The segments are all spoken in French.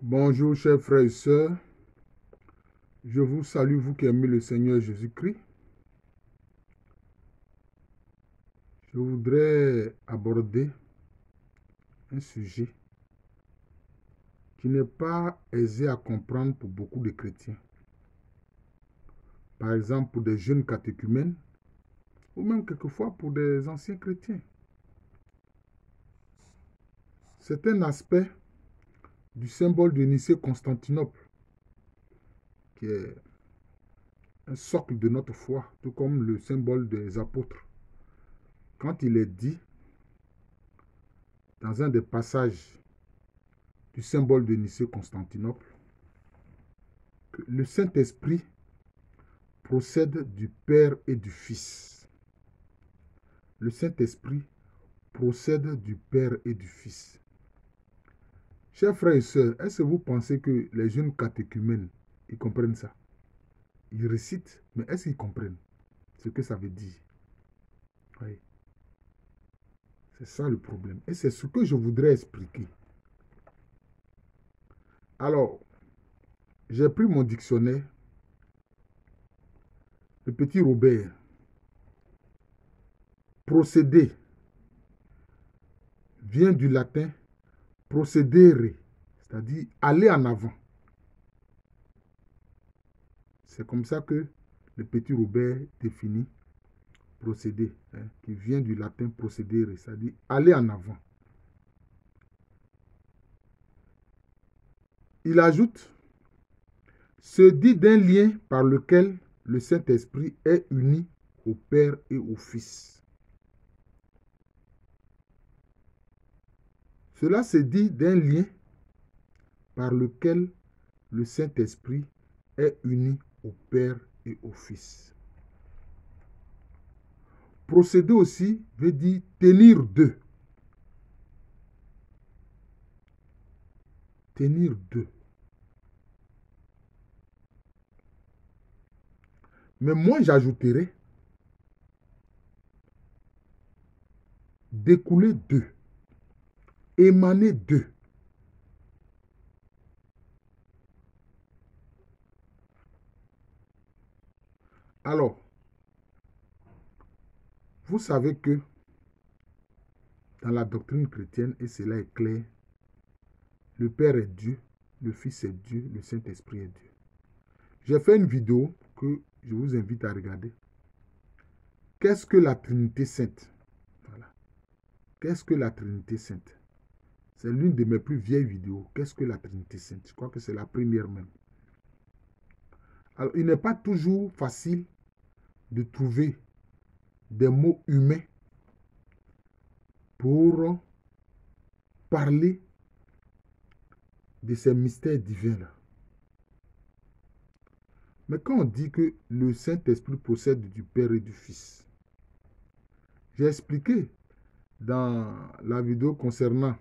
Bonjour chers frères et sœurs, je vous salue vous qui aimez le Seigneur Jésus-Christ. Je voudrais aborder un sujet qui n'est pas aisé à comprendre pour beaucoup de chrétiens. Par exemple pour des jeunes catéchumènes ou même quelquefois pour des anciens chrétiens. C'est un aspect du symbole de Nicée-Constantinople qui est un socle de notre foi, tout comme le symbole des apôtres. Quand il est dit dans un des passages du symbole de Nicée-Constantinople que le Saint-Esprit procède du Père et du Fils. Le Saint-Esprit procède du Père et du Fils. Chers frères et sœurs, est-ce que vous pensez que les jeunes catéchumènes, ils comprennent ça? Ils récitent, mais est-ce qu'ils comprennent ce que ça veut dire? Oui. C'est ça le problème. Et c'est ce que je voudrais expliquer. Alors, j'ai pris mon dictionnaire, le petit Robert. Procéder vient du latin procedere, c'est-à-dire aller en avant. C'est comme ça que le petit Robert définit procéder, qui vient du latin procedere, c'est-à-dire aller en avant. Il ajoute, se dit d'un lien par lequel le Saint-Esprit est uni au Père et au Fils. Cela se dit d'un lien par lequel le Saint-Esprit est uni au Père et au Fils. Procéder aussi veut dire tenir d'eux. Tenir d'eux. Mais moi, j'ajouterais découler d'eux, émaner d'eux. Alors, vous savez que dans la doctrine chrétienne, et cela est clair, le Père est Dieu, le Fils est Dieu, le Saint-Esprit est Dieu. J'ai fait une vidéo que je vous invite à regarder. Qu'est-ce que la Trinité Sainte? Voilà. Qu'est-ce que la Trinité Sainte? C'est l'une de mes plus vieilles vidéos. Qu'est-ce que la Trinité Sainte? Je crois que c'est la première même. Alors, il n'est pas toujours facile de trouver des mots humains pour parler de ces mystères divins-là. Mais quand on dit que le Saint-Esprit procède du Père et du Fils, j'ai expliqué dans la vidéo concernant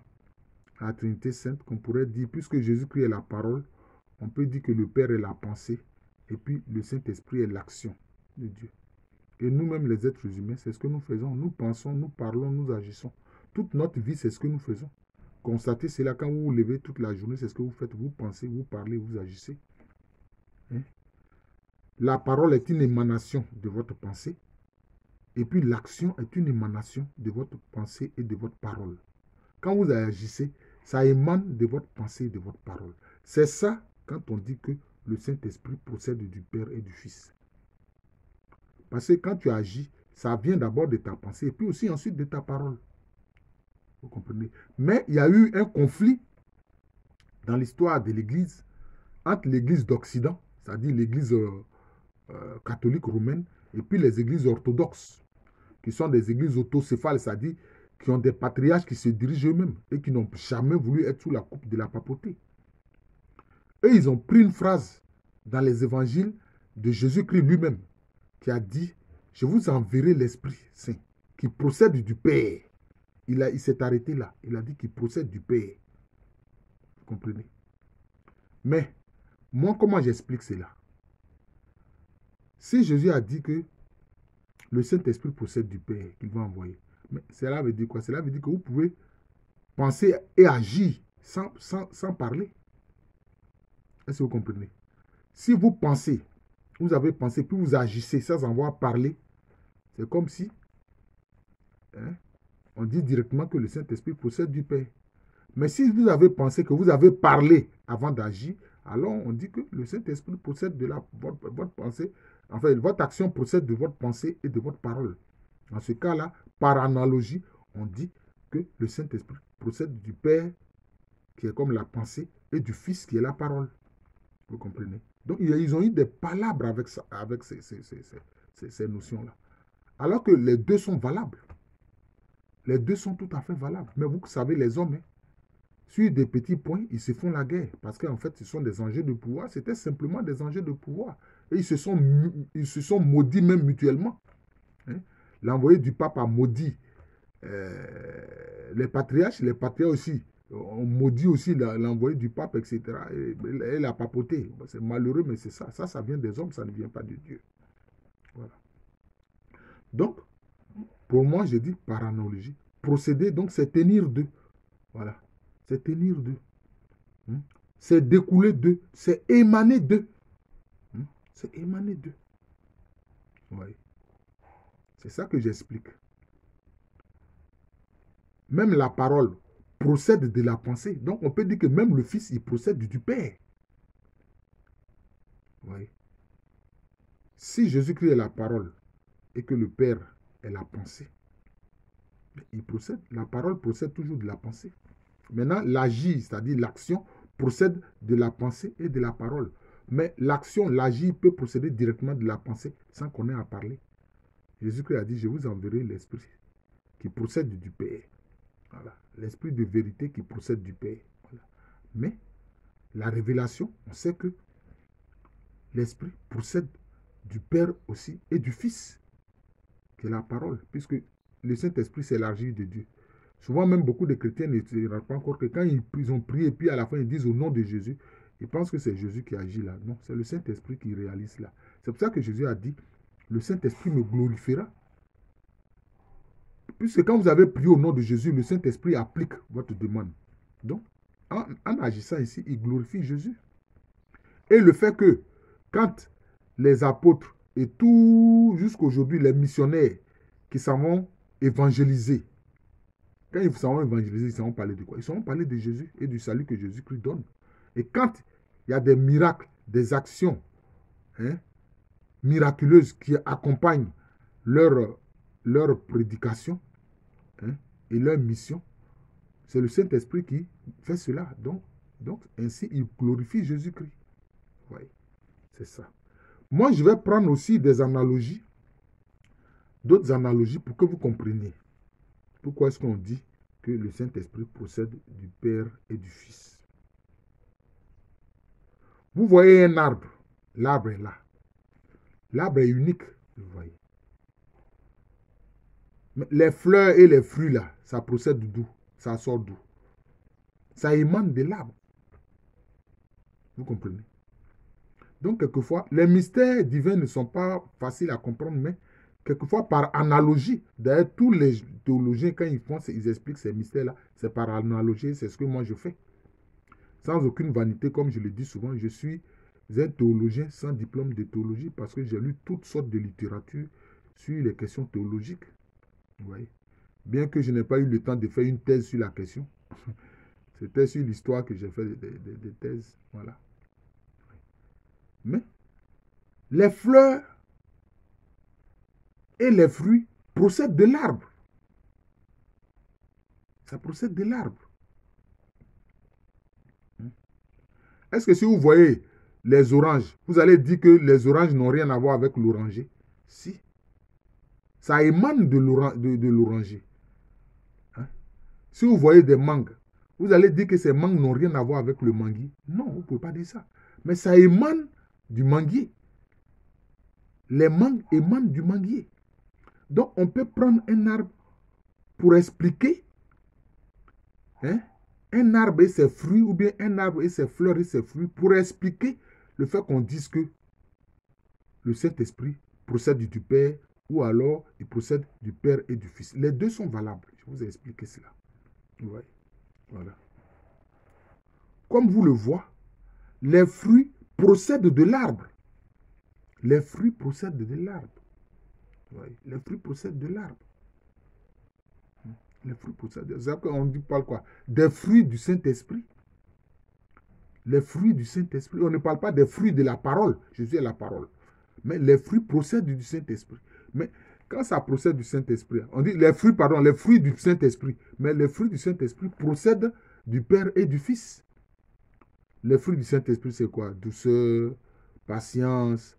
la Trinité Sainte qu'on pourrait dire, puisque Jésus-Christ est la parole, on peut dire que le Père est la pensée et puis le Saint-Esprit est l'action de Dieu. Et nous-mêmes, les êtres humains, c'est ce que nous faisons. Nous pensons, nous parlons, nous agissons. Toute notre vie, c'est ce que nous faisons. Constatez cela quand vous vous levez toute la journée, c'est ce que vous faites. Vous pensez, vous parlez, vous agissez. Hein? La parole est une émanation de votre pensée. Et puis l'action est une émanation de votre pensée et de votre parole. Quand vous agissez, ça émane de votre pensée et de votre parole. C'est ça quand on dit que le Saint-Esprit procède du Père et du Fils. Parce que quand tu agis, ça vient d'abord de ta pensée et puis aussi ensuite de ta parole. Vous comprenez? Mais il y a eu un conflit dans l'histoire de l'Église entre l'Église d'Occident, c'est-à-dire l'Église catholique romaine, et puis les églises orthodoxes, qui sont des églises autocéphales, c'est-à-dire qui ont des patriarches qui se dirigent eux-mêmes et qui n'ont jamais voulu être sous la coupe de la papauté. Eux, ils ont pris une phrase dans les évangiles de Jésus-Christ lui-même, qui a dit, je vous enverrai l'Esprit Saint, qui procède du Père. Il s'est arrêté là. Il a dit qu'il procède du Père. Vous comprenez? Mais, moi, comment j'explique cela? Si Jésus a dit que le Saint-Esprit procède du Père qu'il va envoyer, mais cela veut dire quoi? Cela veut dire que vous pouvez penser et agir sans parler. Est-ce que vous comprenez? Si vous pensez, vous avez pensé, puis vous agissez sans avoir parlé, c'est comme si on dit directement que le Saint-Esprit procède du Père. Mais si vous avez pensé que vous avez parlé avant d'agir, alors on dit que le Saint-Esprit procède de votre pensée. Enfin, votre action procède de votre pensée et de votre parole. Dans ce cas-là, par analogie, on dit que le Saint-Esprit procède du Père, qui est comme la pensée, et du Fils, qui est la parole. Vous comprenez? Donc, ils ont eu des palabres avec ces notions-là. Alors que les deux sont valables. Les deux sont tout à fait valables. Mais vous savez, les hommes, sur des petits points, ils se font la guerre. Parce qu'en fait, ce sont des enjeux de pouvoir. C'était simplement des enjeux de pouvoir. Et ils se sont maudits même mutuellement. L'envoyé du pape a maudit les patriarches aussi ont maudit aussi l'envoyé du pape, etc. Et la papauté. C'est malheureux, mais c'est ça. Ça vient des hommes, ça ne vient pas de Dieu. Voilà. Donc, pour moi, je dis par analogie. Procéder, donc, c'est tenir d'eux. Voilà. C'est tenir d'eux. C'est découler d'eux. C'est émaner d'eux. C'est émaner d'eux. Oui. C'est ça que j'explique. Même la parole procède de la pensée. Donc, on peut dire que même le Fils, il procède du Père. Oui. Si Jésus-Christ est la parole et que le Père est la pensée, il procède. La parole procède toujours de la pensée. Maintenant, l'agir, c'est-à-dire l'action, procède de la pensée et de la parole. Mais l'action, l'agir peut procéder directement de la pensée sans qu'on ait à parler. Jésus-Christ a dit, je vous enverrai l'Esprit qui procède du Père. Voilà. L'Esprit de vérité qui procède du Père. Voilà. Mais la révélation, on sait que l'Esprit procède du Père aussi et du Fils, qui est la parole, puisque le Saint-Esprit s'élargit de Dieu. Souvent même beaucoup de chrétiens ne se rendent pas encore que quand ils ont prié et puis à la fin ils disent au nom de Jésus, ils pensent que c'est Jésus qui agit là. Non, c'est le Saint-Esprit qui réalise là. C'est pour ça que Jésus a dit, le Saint-Esprit me glorifiera. Puisque quand vous avez prié au nom de Jésus, le Saint-Esprit applique votre demande. Donc, en agissant ici, il glorifie Jésus. Et le fait que quand les apôtres et tout jusqu'aujourd'hui les missionnaires qui s'en vont évangéliser, quand ils s'en vont évangéliser, ils s'en vont parler de quoi? Ils s'en vont parler de Jésus et du salut que Jésus-Christ donne. Et quand il y a des miracles, des actions miraculeuses qui accompagnent leur prédication et leur mission, c'est le Saint-Esprit qui fait cela. Donc ainsi, il glorifie Jésus-Christ. Oui, c'est ça. Moi, je vais prendre aussi des analogies, d'autres analogies pour que vous compreniez. Pourquoi est-ce qu'on dit que le Saint-Esprit procède du Père et du Fils? Vous voyez un arbre. L'arbre est là. L'arbre est unique, vous voyez. Mais les fleurs et les fruits là, ça procède d'où? Ça sort d'où? Ça émane de l'arbre. Vous comprenez? Donc, quelquefois, les mystères divins ne sont pas faciles à comprendre, mais quelquefois, par analogie, d'ailleurs, tous les théologiens, quand ils font, ils expliquent ces mystères-là, c'est par analogie, c'est ce que moi je fais. Sans aucune vanité, comme je le dis souvent, je suis un théologien sans diplôme de théologie parce que j'ai lu toutes sortes de littérature sur les questions théologiques. Vous voyez? Bien que je n'ai pas eu le temps de faire une thèse sur la question. C'était sur l'histoire que j'ai fait des thèses. Voilà. Mais les fleurs et les fruits procèdent de l'arbre. Ça procède de l'arbre. Est-ce que si vous voyez les oranges, vous allez dire que les oranges n'ont rien à voir avec l'oranger? Si. Ça émane de l'oranger. Si vous voyez des mangues, vous allez dire que ces mangues n'ont rien à voir avec le manguier? Non, vous ne pouvez pas dire ça. Mais ça émane du manguier. Les mangues émanent du manguier. Donc, on peut prendre un arbre pour expliquer un arbre et ses fruits, ou bien un arbre et ses fleurs et ses fruits, pour expliquer le fait qu'on dise que le Saint-Esprit procède du Père, ou alors il procède du Père et du Fils. Les deux sont valables. Je vous ai expliqué cela. Ouais. Voilà. Comme vous le voyez, Les fruits procèdent de l'arbre. Les fruits procèdent de l'arbre. Oui, les fruits procèdent de l'arbre. Les fruits procèdent. C'est ça qu'on dit parle quoi? Des fruits du Saint-Esprit. Les fruits du Saint-Esprit. On ne parle pas des fruits de la parole. Jésus est la parole. Mais les fruits procèdent du Saint-Esprit. Mais quand ça procède du Saint-Esprit, on dit les fruits, pardon, les fruits du Saint-Esprit. Mais les fruits du Saint-Esprit procèdent du Père et du Fils. Les fruits du Saint-Esprit, c'est quoi? Douceur, patience,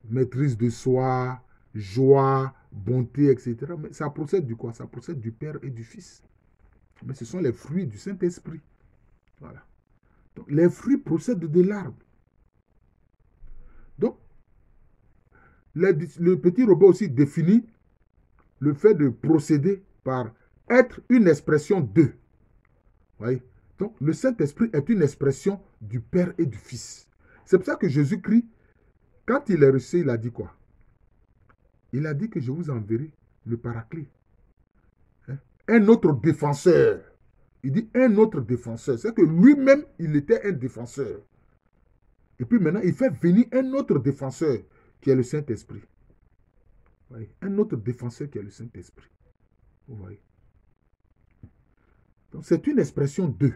maîtrise de soi, joie, bonté, etc. Mais ça procède du quoi? Ça procède du Père et du Fils. Mais ce sont les fruits du Saint-Esprit. Voilà. Donc, les fruits procèdent de l'arbre. Donc, le petit robot aussi définit le fait de procéder par être une expression de. Voyez? Donc, le Saint-Esprit est une expression du Père et du Fils. C'est pour ça que Jésus-Christ, quand il est ressuscité, il a dit quoi? Il a dit que je vous enverrai le Paraclet. Hein? Un autre défenseur. Il dit un autre défenseur. C'est que lui-même, il était un défenseur. Et puis maintenant, il fait venir un autre défenseur qui est le Saint-Esprit. Un autre défenseur qui est le Saint-Esprit. Vous voyez. Donc, c'est une expression de.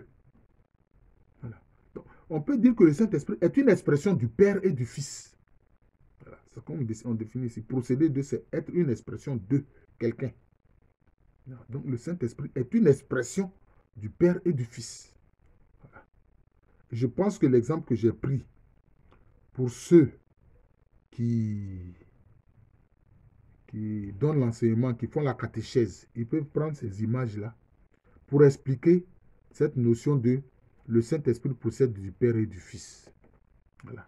Voilà. Donc, on peut dire que le Saint-Esprit est une expression du Père et du Fils. Voilà. C'est comme on définit ici. Procéder de, c'est être une expression de quelqu'un. Donc, le Saint-Esprit est une expression du Père et du Fils. Voilà. Je pense que l'exemple que j'ai pris pour ceux qui donnent l'enseignement, qui font la catéchèse, ils peuvent prendre ces images-là pour expliquer cette notion de le Saint-Esprit procède du Père et du Fils. Voilà.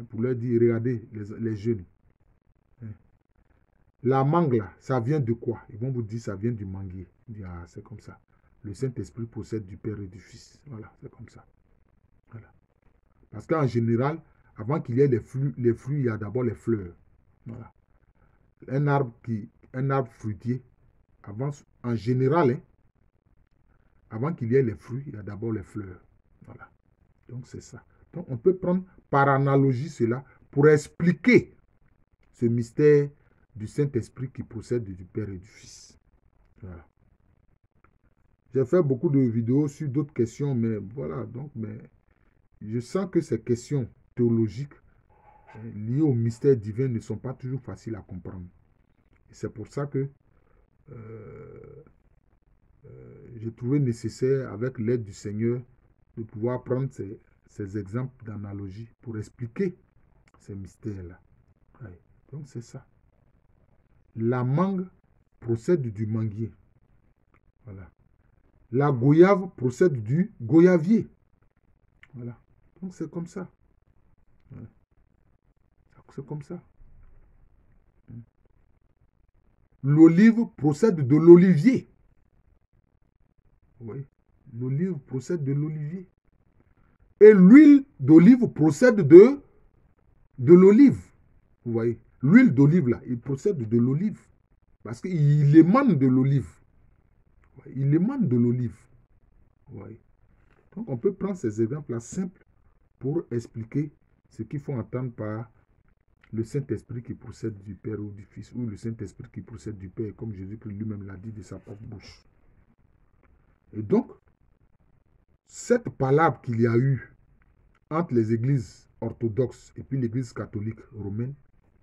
Pour leur dire, regardez les jeunes. La mangue là, ça vient de quoi? Ils vont vous dire, ça vient du manguier. Ah, c'est comme ça. Le Saint-Esprit procède du Père et du Fils. Voilà, c'est comme ça. Voilà. Parce qu'en général, avant qu'il y ait les fruits, il y a d'abord les fleurs. Voilà. Un arbre fruitier, en général, hein, avant qu'il y ait les fruits, il y a d'abord les fleurs. Voilà. Donc, c'est ça. Donc, on peut prendre par analogie cela pour expliquer ce mystère du Saint-Esprit qui procède du Père et du Fils. Voilà. J'ai fait beaucoup de vidéos sur d'autres questions, mais voilà. Donc, mais je sens que ces questions théologiques liées au mystère divin ne sont pas toujours faciles à comprendre. Et c'est pour ça que j'ai trouvé nécessaire, avec l'aide du Seigneur, de pouvoir prendre ces exemples d'analogie pour expliquer ces mystères-là. Ouais. Donc, c'est ça. La mangue procède du manguier. Voilà. La goyave procède du goyavier. Voilà. Donc, c'est comme ça. Ouais. C'est comme ça. L'olive procède de l'olivier. Oui. L'olive procède de l'olivier. Et l'huile d'olive procède de l'olive. Vous voyez. L'huile d'olive, là, il procède de l'olive. Parce qu'il émane de l'olive. Il émane de l'olive. Vous voyez. Donc, on peut prendre ces exemples-là simples pour expliquer ce qu'il faut entendre par le Saint-Esprit qui procède du Père ou du Fils, ou le Saint-Esprit qui procède du Père, comme Jésus-Christ lui-même l'a dit de sa propre bouche. Et donc, cette palabre qu'il y a eu entre les églises orthodoxes et puis l'église catholique romaine,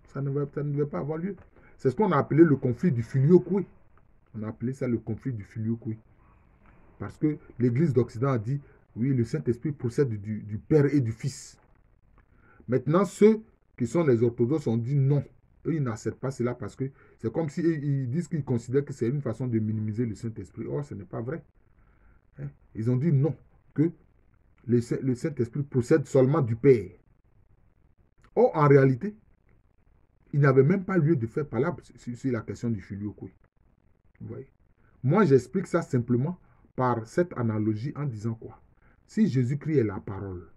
ça ne devait pas avoir lieu. C'est ce qu'on a appelé le conflit du filioque. On a appelé ça le conflit du filioque. Parce que l'église d'Occident a dit, oui, le Saint-Esprit procède du Père et du Fils. Maintenant, ceux qui sont les orthodoxes ont dit non. Eux, ils n'acceptent pas cela parce que c'est comme s'ils disent qu'ils considèrent que c'est une façon de minimiser le Saint-Esprit. Or, ce n'est pas vrai. Hein? Ils ont dit non, que le Saint-Esprit procède seulement du Père. Or, en réalité, il n'y avait même pas lieu de faire palabre sur la question du filioque. Vous voyez? Moi, j'explique ça simplement par cette analogie en disant quoi? Si Jésus-Christ est la parole,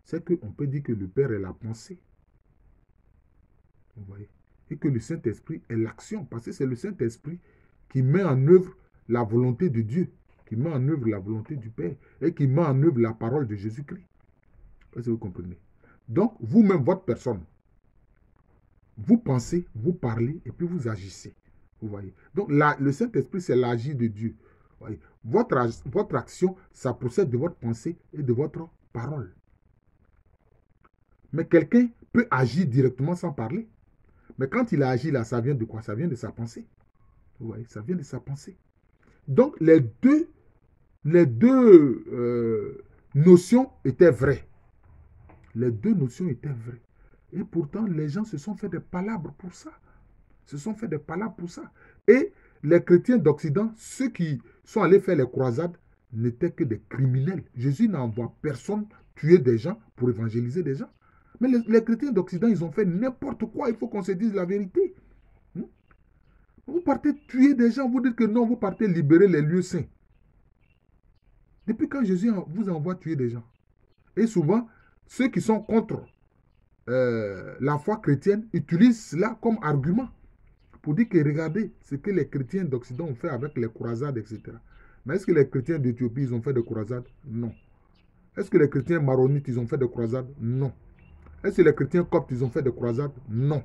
c'est qu'on peut dire que le Père est la pensée. Vous voyez? Et que le Saint-Esprit est l'action. Parce que c'est le Saint-Esprit qui met en œuvre la volonté de Dieu qui met en œuvre la volonté du Père et qui met en œuvre la parole de Jésus-Christ. Est-ce que vous comprenez? Donc, vous-même, votre personne, vous pensez, vous parlez et puis vous agissez. Vous voyez? Donc, le Saint-Esprit, c'est l'agir de Dieu. Vous voyez? Votre action, ça procède de votre pensée et de votre parole. Mais quelqu'un peut agir directement sans parler. Mais quand il agit là, ça vient de quoi? Ça vient de sa pensée. Vous voyez? Ça vient de sa pensée. Donc, les deux notions étaient vraies. Les deux notions étaient vraies. Et pourtant, les gens se sont fait des palabres pour ça. Se sont fait des palabres pour ça. Et les chrétiens d'Occident, ceux qui sont allés faire les croisades, n'étaient que des criminels. Jésus n'envoie personne tuer des gens pour évangéliser des gens. Mais les chrétiens d'Occident, ils ont fait n'importe quoi. Il faut qu'on se dise la vérité. Vous partez tuer des gens, vous dites que non, vous partez libérer les lieux saints. Depuis quand Jésus vous envoie tuer des gens? Et souvent, ceux qui sont contre la foi chrétienne utilisent cela comme argument pour dire que regardez ce que les chrétiens d'Occident ont fait avec les croisades, etc. Mais est-ce que les chrétiens d'Éthiopie, ils ont fait des croisades? Non. Est-ce que les chrétiens maronites, ils ont fait des croisades? Non. Est-ce que les chrétiens coptes, ils ont fait des croisades? Non.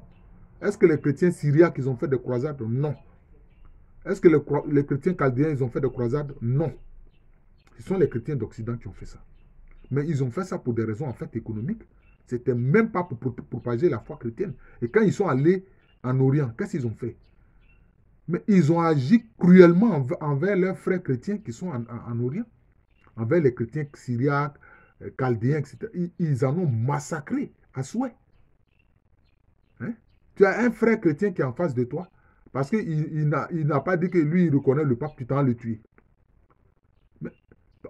Est-ce que les chrétiens syriaques, ils ont fait des croisades? Non. Est-ce que les chrétiens chaldéens, ils ont fait des croisades? Non. Ce sont les chrétiens d'Occident qui ont fait ça. Mais ils ont fait ça pour des raisons en fait économiques. C'était même pas pour propager la foi chrétienne. Et quand ils sont allés en Orient, qu'est-ce qu'ils ont fait? Mais ils ont agi cruellement envers leurs frères chrétiens qui sont en Orient. Envers les chrétiens syriaques, chaldéens, etc. Ils en ont massacré à souhait. Hein? Tu as un frère chrétien qui est en face de toi, parce qu'il n'a pas dit que lui, il reconnaît le pape, tu t'en le tuer.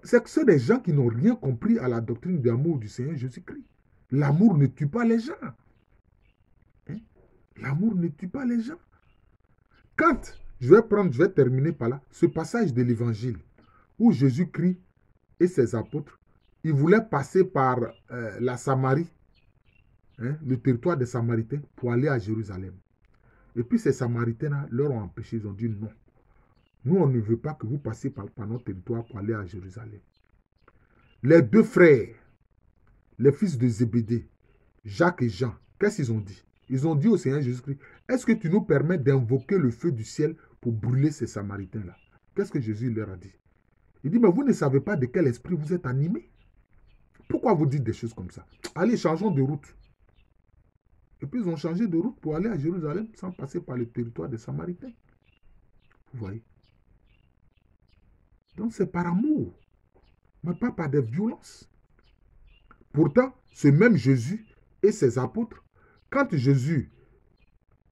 C'est que ce sont des gens qui n'ont rien compris à la doctrine d'amour du Seigneur Jésus-Christ. L'amour ne tue pas les gens. Hein? L'amour ne tue pas les gens. Quand je vais terminer par là, ce passage de l'évangile où Jésus-Christ et ses apôtres, ils voulaient passer par la Samarie, hein, le territoire des Samaritains, pour aller à Jérusalem. Et puis ces Samaritains-là leur ont empêché, ils ont dit non. Nous, on ne veut pas que vous passiez par notre territoire pour aller à Jérusalem. Les deux frères, les fils de Zébédée, Jacques et Jean, qu'est-ce qu'ils ont dit? Ils ont dit au Seigneur Jésus-Christ, est-ce que tu nous permets d'invoquer le feu du ciel pour brûler ces Samaritains-là? Qu'est-ce que Jésus leur a dit? Il dit, mais vous ne savez pas de quel esprit vous êtes animés. Pourquoi vous dites des choses comme ça? Allez, changeons de route. Et puis ils ont changé de route pour aller à Jérusalem sans passer par le territoire des Samaritains. Vous voyez? Donc c'est par amour, mais pas par des violences. Pourtant, ce même Jésus et ses apôtres, quand Jésus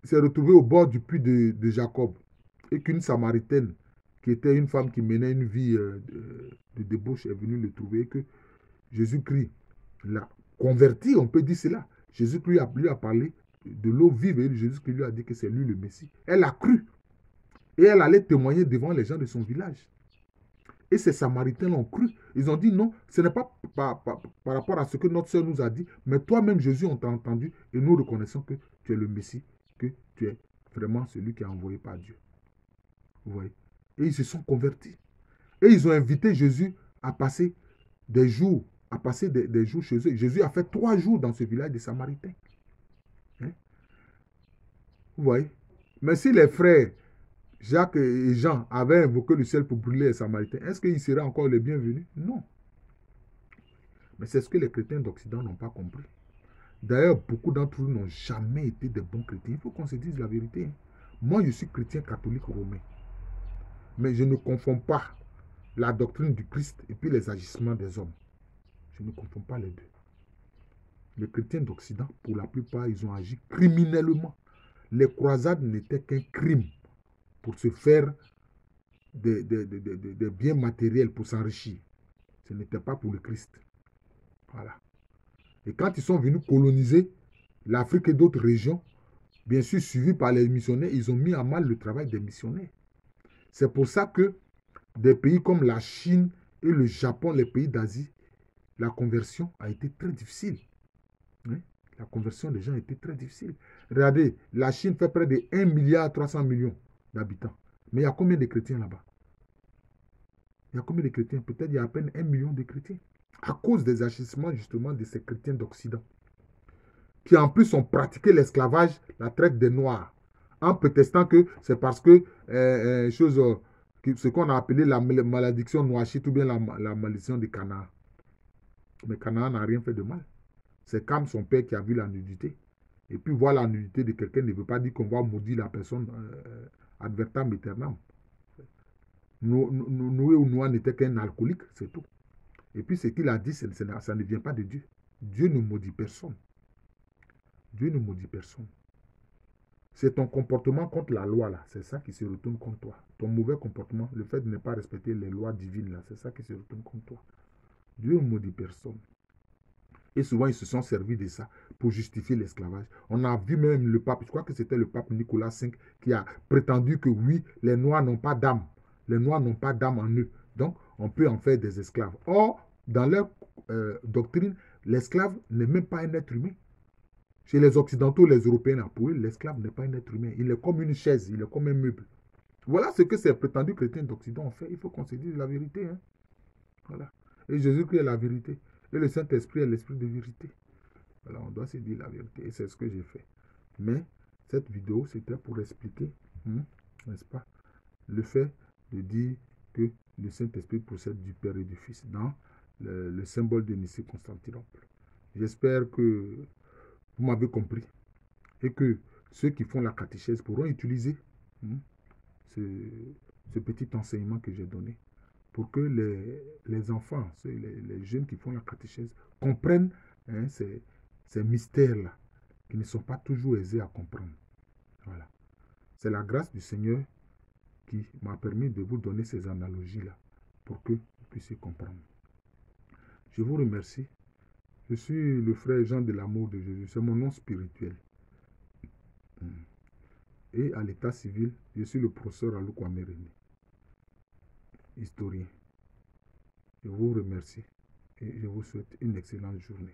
s'est retrouvé au bord du puits de Jacob et qu'une Samaritaine, qui était une femme qui menait une vie de débauche, est venue le trouver et que Jésus-Christ l'a converti, on peut dire cela. Jésus-Christ lui a parlé de l'eau vive et Jésus-Christ lui a dit que c'est lui le Messie. Elle a cru et elle allait témoigner devant les gens de son village. Et ces Samaritains l'ont cru. Ils ont dit non, ce n'est pas par rapport à ce que notre soeur nous a dit, mais toi-même, Jésus, on t'a entendu et nous reconnaissons que tu es le Messie, que tu es vraiment celui qui est envoyé par Dieu. Vous voyez? Et ils se sont convertis. Et ils ont invité Jésus à passer des jours, des jours chez eux. Jésus a fait 3 jours dans ce village des Samaritains. Hein? Vous voyez? Mais si les frères Jacques et Jean avaient invoqué le ciel pour brûler les Samaritains, est-ce qu'ils seraient encore les bienvenus? Non. Mais c'est ce que les chrétiens d'Occident n'ont pas compris. D'ailleurs, beaucoup d'entre eux n'ont jamais été de bons chrétiens. Il faut qu'on se dise la vérité. Moi, je suis chrétien catholique romain. Mais je ne confonds pas la doctrine du Christ et puis les agissements des hommes. Je ne confonds pas les deux. Les chrétiens d'Occident, pour la plupart, ils ont agi criminellement. Les croisades n'étaient qu'un crime pour se faire des biens matériels, pour s'enrichir. Ce n'était pas pour le Christ. Voilà. Et quand ils sont venus coloniser l'Afrique et d'autres régions, bien sûr suivis par les missionnaires, ils ont mis à mal le travail des missionnaires. C'est pour ça que des pays comme la Chine et le Japon, les pays d'Asie, la conversion a été très difficile. Hein? La conversion des gens a été très difficile. Regardez, la Chine fait près de 1,3 milliard d'habitants. Mais il y a combien de chrétiens là-bas? Il y a combien de chrétiens? Peut-être il y a à peine 1 million de chrétiens. À cause des agissements justement de ces chrétiens d'Occident, qui en plus ont pratiqué l'esclavage, la traite des Noirs, en prétextant que c'est parce que ce qu'on a appelé la malédiction noachite ou bien la malédiction de Canaan. Mais Canaan n'a rien fait de mal. C'est comme son père qui a vu la nudité. Et puis voir la nudité de quelqu'un ne veut pas dire qu'on va maudire la personne advertam aeternam. Noé ou Noah n'était qu'un alcoolique, c'est tout. Et puis ce qu'il a dit, ça ne vient pas de Dieu. Dieu ne maudit personne. Dieu ne maudit personne. C'est ton comportement contre la loi, là. C'est ça qui se retourne contre toi. Ton mauvais comportement, le fait de ne pas respecter les lois divines, là, c'est ça qui se retourne contre toi. Dieu ne maudit personne. Et souvent, ils se sont servis de ça pour justifier l'esclavage. On a vu même le pape, je crois que c'était le pape Nicolas V, qui a prétendu que oui, les Noirs n'ont pas d'âme. Les Noirs n'ont pas d'âme en eux. Donc, on peut en faire des esclaves. Or, dans leur doctrine, l'esclave n'est même pas un être humain. Chez les Occidentaux, les Européens, pour eux, l'esclave n'est pas un être humain. Il est comme une chaise, il est comme un meuble. Voilà ce que ces prétendus chrétiens d'Occident ont fait. Il faut qu'on se dise la vérité. Hein. Voilà. Et Jésus-Christ est la vérité. Et le Saint-Esprit est l'esprit de vérité. Voilà, on doit se dire la vérité. Et c'est ce que j'ai fait. Mais cette vidéo, c'était pour expliquer, n'est-ce pas, le fait de dire que le Saint-Esprit procède du Père et du Fils dans le symbole de Nicée-Constantinople. J'espère que vous m'avez compris. Et que ceux qui font la catéchèse pourront utiliser ce petit enseignement que j'ai donné pour que les enfants, les jeunes qui font la catéchèse comprennent ces mystères-là qui ne sont pas toujours aisés à comprendre. Voilà. C'est la grâce du Seigneur qui m'a permis de vous donner ces analogies-là pour que vous puissiez comprendre. Je vous remercie. Je suis le frère Jean de l'amour de Jésus. C'est mon nom spirituel. Et à l'état civil, je suis le professeur Alou Kwamereni, historien. Je vous remercie et je vous souhaite une excellente journée.